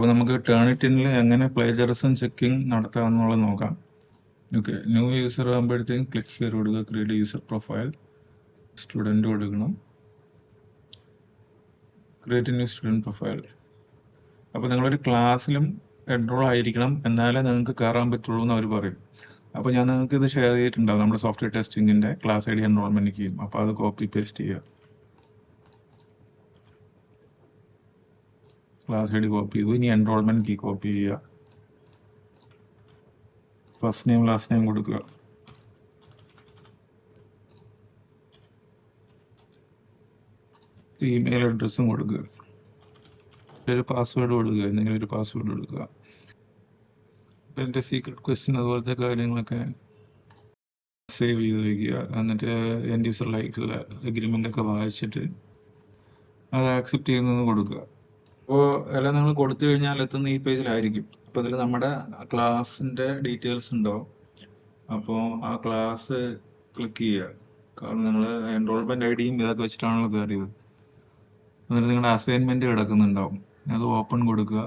അപ്പോൾ നമുക്ക് ടേണിറ്റിനിൽ എങ്ങനെ പ്ലേജറിസം ചെക്കിംഗ് നടത്താമെന്നുള്ളത് നോക്കാം. ഓക്കെ, ന്യൂ യൂസർ ആകുമ്പോഴത്തേക്കും ക്ലിക്ക് ഹിയർ കൊടുക്കുക, ക്രിയേറ്റ് യൂസർ പ്രൊഫൈൽ, സ്റ്റുഡൻറ്റ് കൊടുക്കണം, ക്രിയേറ്റ് ന്യൂ സ്റ്റുഡൻറ്റ് പ്രൊഫൈൽ. അപ്പോൾ നിങ്ങളൊരു ക്ലാസ്സിലും എൻറോൾ ആയിരിക്കണം, എന്നാലേ നിങ്ങൾക്ക് കയറാൻ പറ്റുള്ളൂ എന്ന് അവർ പറയും. അപ്പോൾ ഞാൻ നിങ്ങൾക്ക് ഇത് ഷെയർ ചെയ്തിട്ടുണ്ടാവും നമ്മുടെ സോഫ്റ്റ്വെയർ ടെസ്റ്റിങ്ങിൻ്റെ ക്ലാസ് ഐ ഡി എൻറോൾമെൻറ്റ് കീയും. അപ്പോൾ അത് കോപ്പി പേസ്റ്റ് ചെയ്യുക, ക്ലാസ് ഐ ഡി കോപ്പി ചെയ്തു. ഇനി എൻറോൾമെൻറ്റ് കീ കോപ്പി ചെയ്യുക, ഫസ്റ്റ് നെയിം ലാസ്റ്റ് നെയിം കൊടുക്കുക, ഇമെയിൽ അഡ്രസ്സും കൊടുക്കുക, ഒരു പാസ്വേഡ് കൊടുക്കുക, എന്തെങ്കിലും ഒരു പാസ്വേഡ് കൊടുക്കുക. അപ്പം എൻ്റെ സീക്രട്ട് ക്വസ്റ്റ്യൻ അതുപോലത്തെ കാര്യങ്ങളൊക്കെ സേവ് ചെയ്ത് വയ്ക്കുക. എന്നിട്ട് എൻഡ് യൂസർ ലൈക്കുള്ള എഗ്രിമെൻ്റ് ഒക്കെ വായിച്ചിട്ട് അത് ആക്സെപ്റ്റ് ചെയ്യുന്നത് കൊടുക്കുക. അപ്പോൾ എല്ലാം നിങ്ങൾ കൊടുത്തു കഴിഞ്ഞാൽ എത്തുന്ന ഈ പേജിലായിരിക്കും. അപ്പോൾ ഇതിൽ നമ്മുടെ ക്ലാസ്സിൻ്റെ ഡീറ്റെയിൽസ് ഉണ്ടാവും. അപ്പോൾ ആ ക്ലാസ് ക്ലിക്ക് ചെയ്യുക, കാരണം നിങ്ങൾ എൻറോൾമെൻറ്റ് ഐ ഡിയും ഇതൊക്കെ വെച്ചിട്ടാണല്ലോ കയറിയത്. എന്നിട്ട് നിങ്ങളുടെ അസൈൻമെൻറ്റ് കിടക്കുന്നുണ്ടാവും, അത് ഓപ്പൺ കൊടുക്കുക.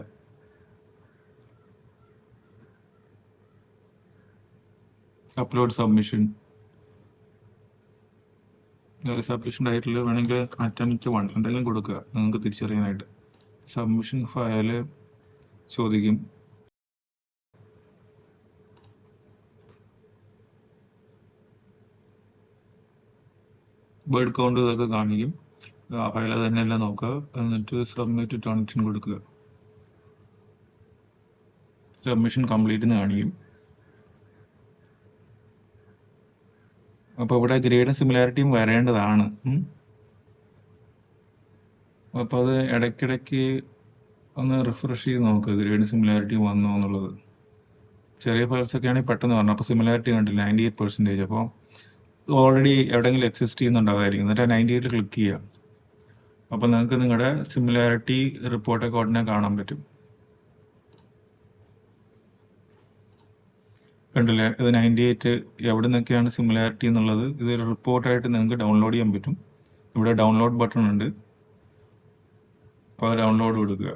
അപ്ലോഡ് സബ്മിഷൻ, സബ്മിഷൻ ടൈറ്റിൽ വേണമെങ്കിൽ അറ്റംപ്റ്റ് 1 എന്തെങ്കിലും കൊടുക്കുക നിങ്ങൾക്ക് തിരിച്ചറിയാനായിട്ട്. സബ്മിഷൻ ഫയല് ചോദിക്കും, വേർഡ് കൗണ്ട് ഇതൊക്കെ കാണിക്കും. ആ ഫയൽ തന്നെയല്ല നോക്കുക. എന്നിട്ട് സബ്മിറ്റ് ടേണിറ്റിന് കൊടുക്കുക, സബ്മിഷൻ കംപ്ലീറ്റ് എന്ന് കാണിക്കും. അപ്പോൾ ഇവിടെ ഗ്രേഡും സിമിലാരിറ്റിയും വരേണ്ടതാണ്. അപ്പോൾ അത് ഇടയ്ക്കിടയ്ക്ക് ഒന്ന് റിഫ്രഷ് ചെയ്ത് നോക്കുക, ഗ്രേഡും സിമിലാരിറ്റിയും വന്നോ എന്നുള്ളത്. ചെറിയ ഫയൽസ് ഒക്കെ ആണെങ്കിൽ പെട്ടെന്ന് പറഞ്ഞു. അപ്പോൾ സിമിലാരിറ്റി കണ്ടില്ല 98%. അപ്പോൾ ഓൾറെഡി എവിടെയെങ്കിലും എക്സിസ്റ്റ് ചെയ്യുന്നുണ്ടാവായിരിക്കും. എന്നിട്ട് 98 ക്ലിക്ക് ചെയ്യുക. അപ്പോൾ നിങ്ങൾക്ക് നിങ്ങളുടെ സിമിലാരിറ്റി റിപ്പോർട്ടൊക്കെ ഉടനെ കാണാൻ പറ്റും. കണ്ടില്ലേ, ഇത് 98 എവിടെ നിന്നൊക്കെയാണ് സിമിലാരിറ്റി എന്നുള്ളത് ഇതൊരു റിപ്പോർട്ടായിട്ട് നിങ്ങൾക്ക് ഡൗൺലോഡ് ചെയ്യാൻ പറ്റും. ഇവിടെ ഡൗൺലോഡ് ബട്ടൺ ഉണ്ട്, അപ്പോൾ അത് ഡൗൺലോഡ് കൊടുക്കുക.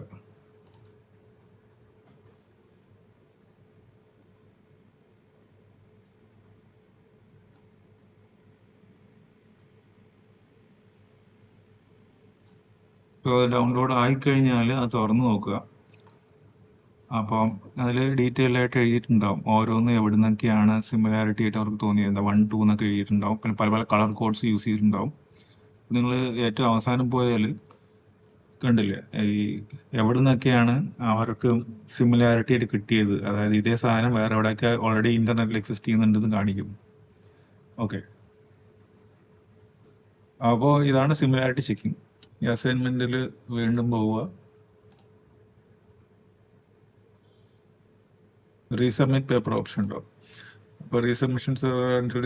ഇപ്പോൾ ഡൗൺലോഡ് ആയിക്കഴിഞ്ഞാൽ അത് തുറന്നു നോക്കുക. അപ്പം അതിൽ ഡീറ്റെയിൽ ആയിട്ട് എഴുതിയിട്ടുണ്ടാവും ഓരോന്നും എവിടെ നിന്നൊക്കെയാണ് സിമിലാരിറ്റി ആയിട്ട് അവർക്ക് തോന്നിയത്. 1, 2 എന്നൊക്കെ എഴുതിയിട്ടുണ്ടാവും. പിന്നെ പല പല കളർ കോഡ്സ് യൂസ് ചെയ്തിട്ടുണ്ടാവും. നിങ്ങൾ ഏറ്റവും അവസാനം പോയാൽ കണ്ടില്ലേ, ഈ എവിടെ നിന്നൊക്കെയാണ് അവർക്ക് സിമിലാരിറ്റി ആയിട്ട് കിട്ടിയത്, അതായത് ഇതേ സാധനം വേറെ എവിടെയൊക്കെ ഓൾറെഡി ഇന്റർനെറ്റിൽ എക്സിസ്റ്റ് ചെയ്യുന്നുണ്ടെന്ന് കാണിക്കും. ഓക്കെ, അപ്പോൾ ഇതാണ് സിമിലാരിറ്റി ചെക്കിങ്. ഈ അസൈൻമെന്റിൽ വീണ്ടും പോവുക, റീസബ്മിറ്റ് പേപ്പർ ഓപ്ഷൻ ഉണ്ടോ. അപ്പോൾ resubmissions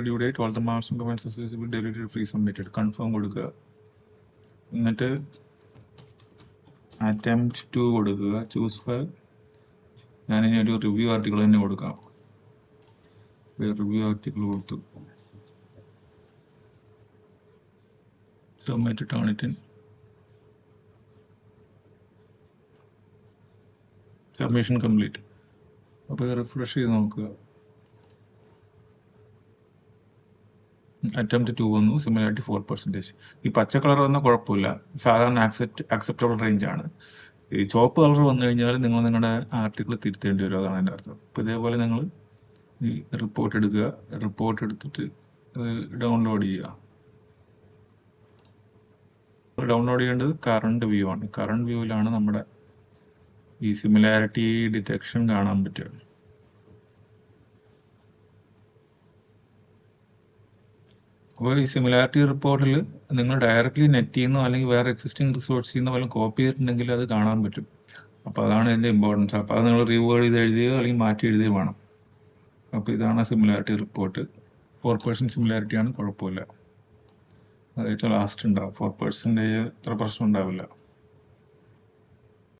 due date, all the marks and comments deleted, free submitted, confirm കൊടുക്കുക. എന്നിട്ട് അറ്റംപ്റ്റ് 2 കൊടുക്കുക, ചൂസ് ഫയൽ. ഞാനിനി ഒരു റിവ്യൂ ആർട്ടിക്കിൾ തന്നെ കൊടുക്കാം. റിവ്യൂ ആർട്ടിക്കിൾ കൊടുത്തു, സബ്മിറ്റ് ടേണിറ്റിൻ. Submission complete. അപ്പോൾ ഇത് റിഫ്രഷ് ചെയ്ത് നോക്കുക. അറ്റംപ്റ്റ് 2 വന്നു, സിമിലാരിറ്റി 4%. ഈ പച്ച കളർ വന്നാൽ കുഴപ്പമില്ല, സാധാരണ അക്സെപ്റ്റബിൾ റേഞ്ച് ആണ്. ഈ ചുവപ്പ് കളർ വന്നു കഴിഞ്ഞാൽ നിങ്ങൾ നിങ്ങളുടെ ആർട്ടിക്കിൾ തിരുത്തേണ്ടി വരും, അതാണ് എൻ്റെ അർത്ഥം. അപ്പോൾ ഇതേപോലെ നിങ്ങൾ ഈ റിപ്പോർട്ട് എടുക്കുക, റിപ്പോർട്ട് എടുത്തിട്ട് ഡൗൺലോഡ് ചെയ്യുക. ഡൗൺലോഡ് ചെയ്യേണ്ടത് കറണ്ട് വ്യൂ ആണ്. കറണ്ട് വ്യൂവിലാണ് നമ്മുടെ ഈ സിമിലാരിറ്റി ഡിറ്റക്ഷൻ കാണാൻ പറ്റുക. അപ്പോൾ ഈ സിമിലാരിറ്റി റിപ്പോർട്ടിൽ നിങ്ങൾ ഡയറക്റ്റ്ലി നെറ്റിൽ നിന്നോ അല്ലെങ്കിൽ വേറെ എക്സിസ്റ്റിംഗ് റിസോഴ്സിൽ നിന്നോ വല്ലതും കോപ്പി ചെയ്തിട്ടുണ്ടെങ്കിൽ അത് കാണാൻ പറ്റും. അപ്പോൾ അതാണ് ഇതിൻ്റെ ഇമ്പോർട്ടൻസ്. അപ്പോൾ അത് നിങ്ങൾ റീവേർഡ് ചെയ്ത് എഴുതുകയോ അല്ലെങ്കിൽ മാറ്റി എഴുതുകയോ വേണം. അപ്പോൾ ഇതാണ് സിമിലാരിറ്റി റിപ്പോർട്ട്. 4% സിമിലാരിറ്റി ആണ്, കുഴപ്പമില്ല. അത് ഏറ്റവും ലാസ്റ്റ് ഉണ്ടാവും. 4% അത്ര പ്രശ്നം ഉണ്ടാവില്ല.